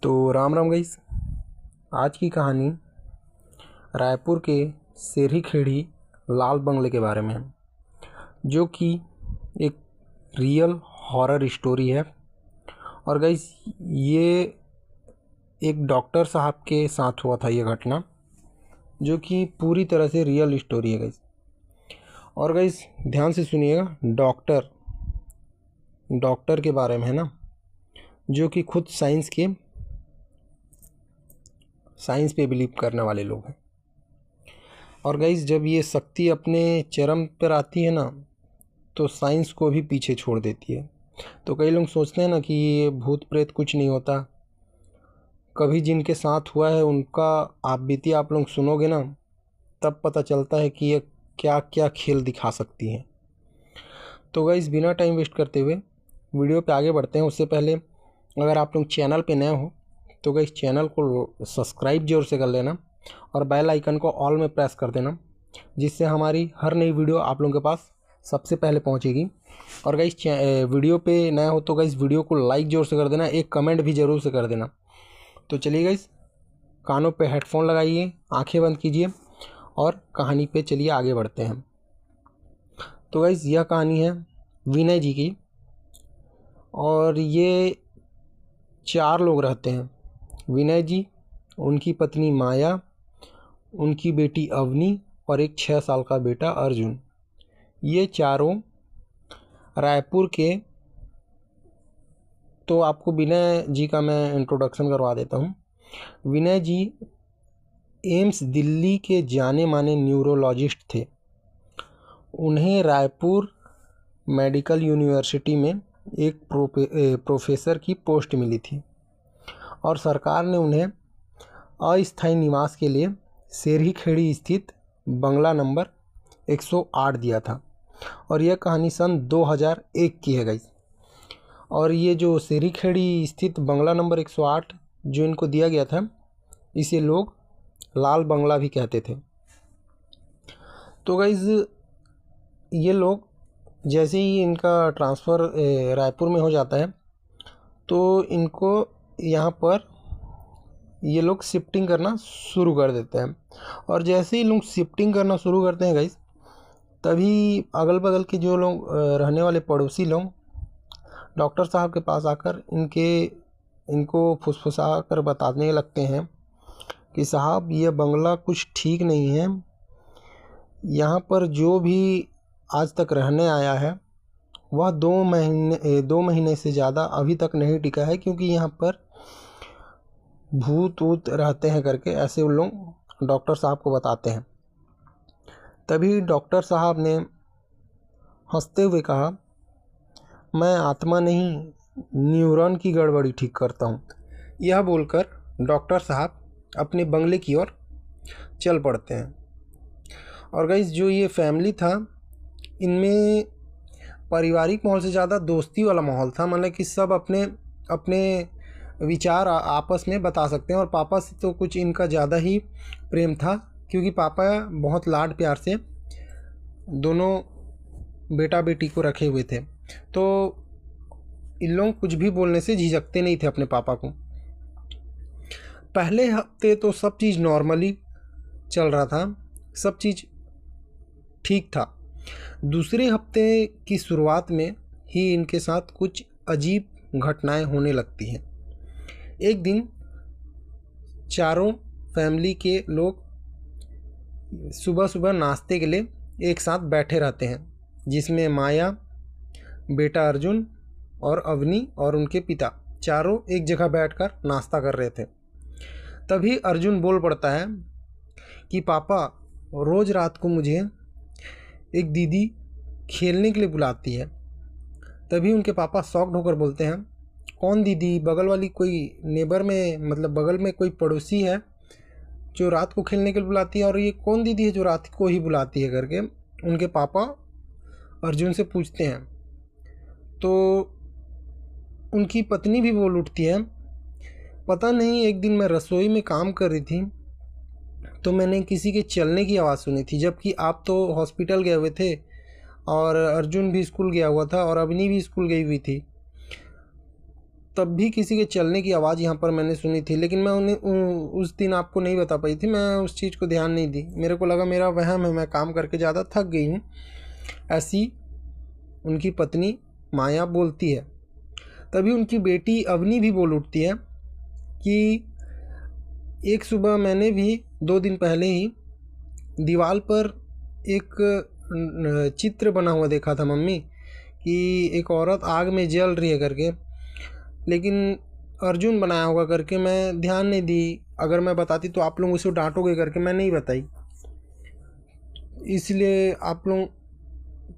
तो राम राम गाइस। आज की कहानी रायपुर के सेरी खेड़ी लाल बंगले के बारे में है, जो कि एक रियल हॉरर स्टोरी है। और गाइस, ये एक डॉक्टर साहब के साथ हुआ था ये घटना, जो कि पूरी तरह से रियल स्टोरी है गाइस। और गाइस ध्यान से सुनिएगा, डॉक्टर के बारे में है ना, जो कि खुद साइंस पे बिलीव करने वाले लोग हैं। और गाइस, जब ये शक्ति अपने चरम पर आती है ना, तो साइंस को भी पीछे छोड़ देती है। तो कई लोग सोचते हैं ना कि ये भूत प्रेत कुछ नहीं होता। कभी जिनके साथ हुआ है उनका आप बीती आप लोग सुनोगे ना, तब पता चलता है कि ये क्या क्या खेल दिखा सकती हैं। तो गाइस, बिना टाइम वेस्ट करते हुए वीडियो पे आगे बढ़ते हैं। उससे पहले अगर आप लोग चैनल पे नए हो तो गाइस चैनल को सब्सक्राइब जोर से कर लेना और बेल आइकन को ऑल में प्रेस कर देना, जिससे हमारी हर नई वीडियो आप लोगों के पास सबसे पहले पहुंचेगी। और गाइस वीडियो पे नया हो तो गाइस वीडियो को लाइक जोर से कर देना, एक कमेंट भी ज़रूर से कर देना। तो चलिए गाइस, कानों पे हेडफोन लगाइए, आंखें बंद कीजिए और कहानी पे चलिए आगे बढ़ते हैं। तो गाइस, यह कहानी है विनय जी की, और ये 4 लोग रहते हैं। विनय जी, उनकी पत्नी माया, उनकी बेटी अवनी और एक 6 साल का बेटा अर्जुन। ये चारों रायपुर के। तो आपको विनय जी का मैं इंट्रोडक्शन करवा देता हूँ। विनय जी एम्स दिल्ली के जाने माने न्यूरोलॉजिस्ट थे। उन्हें रायपुर मेडिकल यूनिवर्सिटी में एक प्रोफेसर की पोस्ट मिली थी, और सरकार ने उन्हें अस्थायी निवास के लिए सेरी खेड़ी स्थित बंगला नंबर 108 दिया था। और यह कहानी सन 2001 की है गाइस। और ये जो सेरी खेड़ी स्थित बंगला नंबर 108 जो इनको दिया गया था, इसे लोग लाल बंगला भी कहते थे। तो गाइस, ये लोग जैसे ही इनका ट्रांसफ़र रायपुर में हो जाता है, तो इनको यहाँ पर ये लोग शिफ्टिंग करना शुरू कर देते हैं। और जैसे ही लोग शिफ्टिंग करना शुरू करते हैं गाइस, तभी अगल बगल के जो लोग रहने वाले पड़ोसी लोग डॉक्टर साहब के पास आकर इनको फुसफुसा कर बताने लगते हैं कि साहब, ये बंगला कुछ ठीक नहीं है। यहाँ पर जो भी आज तक रहने आया है वह 2 महीने से ज़्यादा अभी तक नहीं टिका है, क्योंकि यहाँ पर भूत ऊत रहते हैं करके ऐसे उन लोग डॉक्टर साहब को बताते हैं। तभी डॉक्टर साहब ने हंसते हुए कहा, मैं आत्मा नहीं, न्यूरॉन की गड़बड़ी ठीक करता हूँ। यह बोलकर डॉक्टर साहब अपने बंगले की ओर चल पड़ते हैं। और गाइस, जो ये फैमिली था, इनमें पारिवारिक माहौल से ज़्यादा दोस्ती वाला माहौल था। मतलब कि सब अपने अपने विचार आपस में बता सकते हैं। और पापा से तो कुछ इनका ज़्यादा ही प्रेम था, क्योंकि पापा बहुत लाड प्यार से दोनों बेटा बेटी को रखे हुए थे। तो इन लोग कुछ भी बोलने से झिझकते नहीं थे अपने पापा को। पहले हफ्ते तो सब चीज़ नॉर्मली चल रहा था, सब चीज़ ठीक था। दूसरे हफ्ते की शुरुआत में ही इनके साथ कुछ अजीब घटनाएं होने लगती हैं। एक दिन चारों फैमिली के लोग सुबह सुबह नाश्ते के लिए एक साथ बैठे रहते हैं, जिसमें माया, बेटा अर्जुन और अवनी और उनके पिता चारों एक जगह बैठकर नाश्ता कर रहे थे। तभी अर्जुन बोल पड़ता है कि पापा, रोज़ रात को मुझे एक दीदी खेलने के लिए बुलाती है। तभी उनके पापा शॉक्ड होकर बोलते हैं, कौन दीदी? बगल वाली कोई नेबर में, मतलब बगल में कोई पड़ोसी है जो रात को खेलने के लिए बुलाती है, और ये कौन दीदी है जो रात को ही बुलाती है करके उनके पापा अर्जुन से पूछते हैं। तो उनकी पत्नी भी बोल उठती है, पता नहीं, एक दिन मैं रसोई में काम कर रही थी तो मैंने किसी के चलने की आवाज़ सुनी थी, जबकि आप तो हॉस्पिटल गए हुए थे और अर्जुन भी स्कूल गया हुआ था और अवनी भी स्कूल गई हुई थी। तब भी किसी के चलने की आवाज़ यहाँ पर मैंने सुनी थी, लेकिन मैं उन्हें उस दिन आपको नहीं बता पाई थी। मैं उस चीज़ को ध्यान नहीं दी, मेरे को लगा मेरा वहम है, मैं काम करके ज़्यादा थक गई हूँ। ऐसी उनकी पत्नी माया बोलती है। तभी उनकी बेटी अवनी भी बोल उठती है कि एक सुबह मैंने भी 2 दिन पहले ही दीवार पर एक चित्र बना हुआ देखा था मम्मी, कि एक औरत आग में जल रही है करके, लेकिन अर्जुन बनाया होगा करके मैं ध्यान नहीं दी। अगर मैं बताती तो आप लोग उसे डांटोगे करके मैं नहीं बताई, इसलिए आप लोग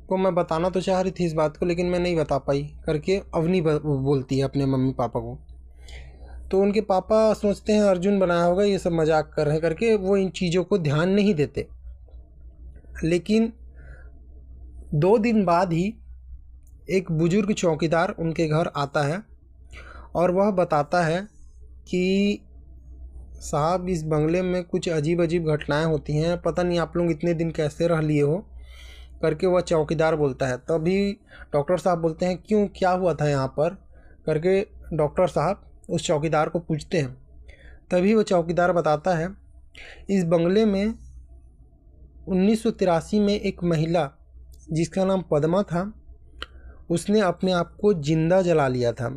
को मैं बताना तो चाह रही थी इस बात को, लेकिन मैं नहीं बता पाई करके अवनी बोलती है अपने मम्मी पापा को। तो उनके पापा सोचते हैं अर्जुन बनाया होगा, ये सब मजाक कर रहे हैं करके, वो इन चीज़ों को ध्यान नहीं देते। लेकिन 2 दिन बाद ही एक बुजुर्ग चौकीदार उनके घर आता है और वह बताता है कि साहब इस बंगले में कुछ अजीब अजीब घटनाएं होती हैं, पता नहीं आप लोग इतने दिन कैसे रह लिए हो करके वह चौकीदार बोलता है। तभी डॉक्टर साहब बोलते हैं क्यों, क्या हुआ था यहाँ पर करके डॉक्टर साहब उस चौकीदार को पूछते हैं। तभी वो चौकीदार बताता है इस बंगले में 1983 में एक महिला जिसका नाम पद्मा था, उसने अपने आप को जिंदा जला लिया था।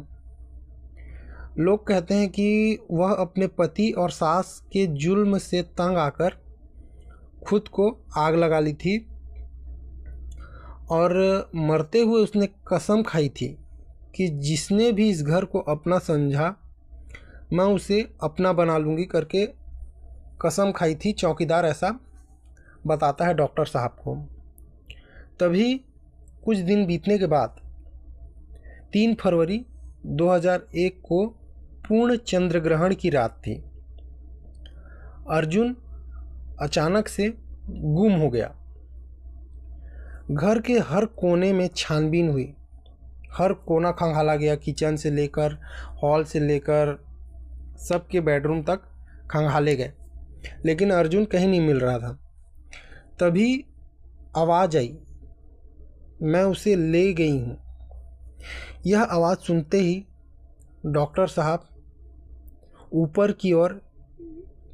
लोग कहते हैं कि वह अपने पति और सास के जुल्म से तंग आकर खुद को आग लगा ली थी और मरते हुए उसने कसम खाई थी कि जिसने भी इस घर को अपना समझा मैं उसे अपना बना लूँगी करके कसम खाई थी। चौकीदार ऐसा बताता है डॉक्टर साहब को। तभी कुछ दिन बीतने के बाद 3 फरवरी 2001 को पूर्ण चंद्र ग्रहण की रात थी। अर्जुन अचानक से गुम हो गया। घर के हर कोने में छानबीन हुई, हर कोना खंगाला गया, किचन से लेकर हॉल से लेकर सबके बेडरूम तक खंगाले गए, लेकिन अर्जुन कहीं नहीं मिल रहा था। तभी आवाज़ आई, मैं उसे ले गई हूँ। यह आवाज़ सुनते ही डॉक्टर साहब ऊपर की ओर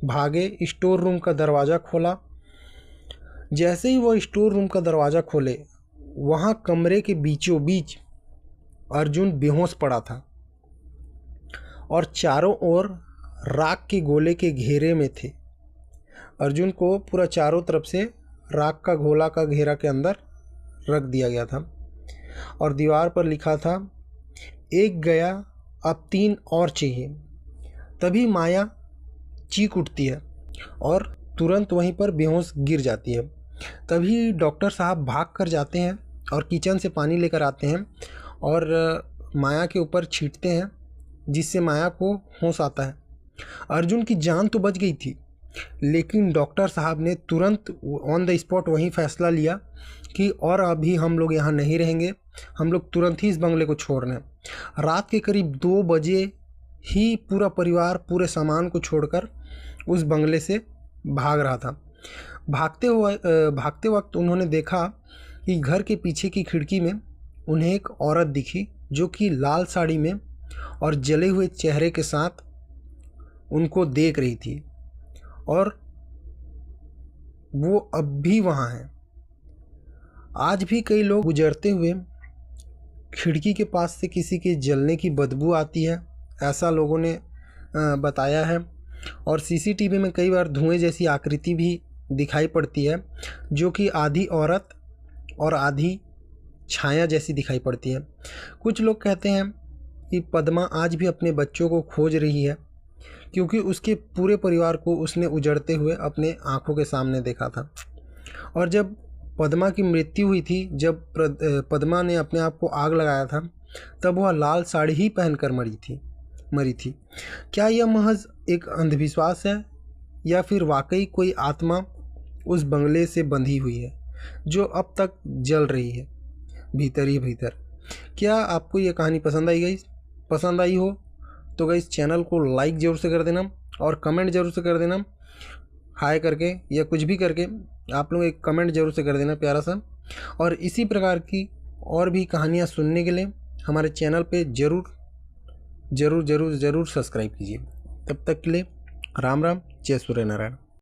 भागे, स्टोर रूम का दरवाज़ा खोला। जैसे ही वो स्टोर रूम का दरवाज़ा खोले, वहाँ कमरे के बीचों बीच अर्जुन बेहोश पड़ा था और चारों ओर राख के गोले के घेरे में थे। अर्जुन को पूरा चारों तरफ से राख का गोला का घेरा के अंदर रख दिया गया था और दीवार पर लिखा था एक गया अब 3 और चाहिए। तभी माया चीख उठती है और तुरंत वहीं पर बेहोश गिर जाती है। तभी डॉक्टर साहब भाग कर जाते हैं और किचन से पानी लेकर आते हैं और माया के ऊपर छींटते हैं, जिससे माया को होश आता है। अर्जुन की जान तो बच गई थी, लेकिन डॉक्टर साहब ने तुरंत ऑन द स्पॉट वहीं फैसला लिया कि और अभी हम लोग यहाँ नहीं रहेंगे, हम लोग तुरंत ही इस बंगले को छोड़ रहे हैं। रात के करीब 2 बजे ही पूरा परिवार पूरे सामान को छोड़कर उस बंगले से भाग रहा था। भागते वक्त उन्होंने देखा कि घर के पीछे की खिड़की में उन्हें एक औरत दिखी जो कि लाल साड़ी में और जले हुए चेहरे के साथ उनको देख रही थी और वो अब भी वहाँ है। आज भी कई लोग गुजरते हुए खिड़की के पास से किसी के जलने की बदबू आती है, ऐसा लोगों ने बताया है। और सीसीटीवी में कई बार धुएं जैसी आकृति भी दिखाई पड़ती है, जो कि आधी औरत और आधी छाया जैसी दिखाई पड़ती है। कुछ लोग कहते हैं कि पद्मा आज भी अपने बच्चों को खोज रही है, क्योंकि उसके पूरे परिवार को उसने उजड़ते हुए अपने आंखों के सामने देखा था। और जब पद्मा की मृत्यु हुई थी, जब पद्मा ने अपने आप को आग लगाया था, तब वह लाल साड़ी ही पहनकर मरी थी। क्या यह महज एक अंधविश्वास है या फिर वाकई कोई आत्मा उस बंगले से बंधी हुई है जो अब तक जल रही है भीतर ही भीतर? क्या आपको यह कहानी पसंद आई गाइस? पसंद आई हो तो गाइस चैनल को लाइक ज़रूर से कर देना और कमेंट ज़रूर से कर देना, हाय करके या कुछ भी करके आप लोग एक कमेंट ज़रूर से कर देना प्यारा सा। और इसी प्रकार की और भी कहानियाँ सुनने के लिए हमारे चैनल पे ज़रूर ज़रूर ज़रूर ज़रूर सब्सक्राइब कीजिए। तब तक के लिए राम राम, जय सूर्य नारायण।